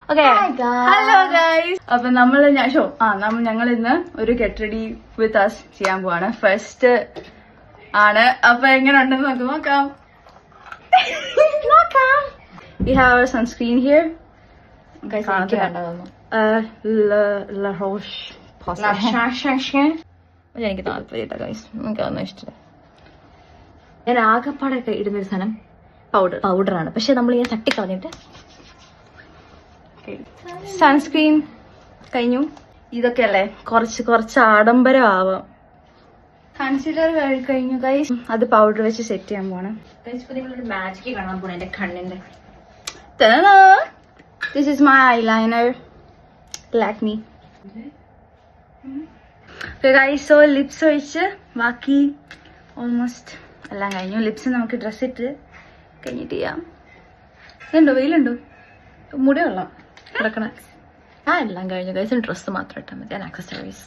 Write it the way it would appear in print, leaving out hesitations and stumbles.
Hello guys. അപ്പൊ ഞങ്ങൾ ഇന്ന് ഒരു ഗെറ്റ് റെഡി വിത്ത് അസ് ചെയ്യാൻ പോവാണ്. ഫസ്റ്റ് ആണ്. അപ്പൊ എങ്ങനെ ഉണ്ടെന്ന് നമുക്ക് നോക്കാം. We have our sunscreen here. La Roche Posay. എനിക്ക് താല്പര്യമില്ല ഗൈസ്, എനിക്കതൊന്നും ഇഷ്ടമില്ല. ഞാൻ ആകെപ്പാടൊക്കെ ഇടുന്നൊരു സാധനം പൗഡറാണ്, പക്ഷെ നമ്മൾ ഇങ്ങനെ തട്ടിക്കളഞ്ഞിട്ട് സൺസ്ക്രീൻ കഴിഞ്ഞു. ഇതൊക്കെ അല്ലേ കുറച്ച് ആഡംബരം ആവാം. കൺസീലർ കഴിഞ്ഞു ഗൈസ്. അത് പൗഡർ വെച്ച് സെറ്റ് ചെയ്യാൻ പോണ്. മാജിക് കാണാൻ പോണ എന്റെ കണ്ണിന്റെ. This is my eyeliner, Lakme. Okay guys, so lips ഒഴിച്ച് ബാക്കി ഓൾമോസ്റ്റ് എല്ലാം കഴിഞ്ഞു. ലിപ്സ് നമുക്ക് ഡ്രസ് ഇട്ട് കഴിഞ്ഞിട്ട് ചെയ്യാം. ഇതുണ്ടോ, വെയിലുണ്ടോ? മുടി കൊള്ളാം കിടക്കണ. എല്ലാം കഴിഞ്ഞു ഗൈസ്. ഡ്രസ്സ് മാത്രം ഇട്ടാൽ മതി. ആക്സസറീസ്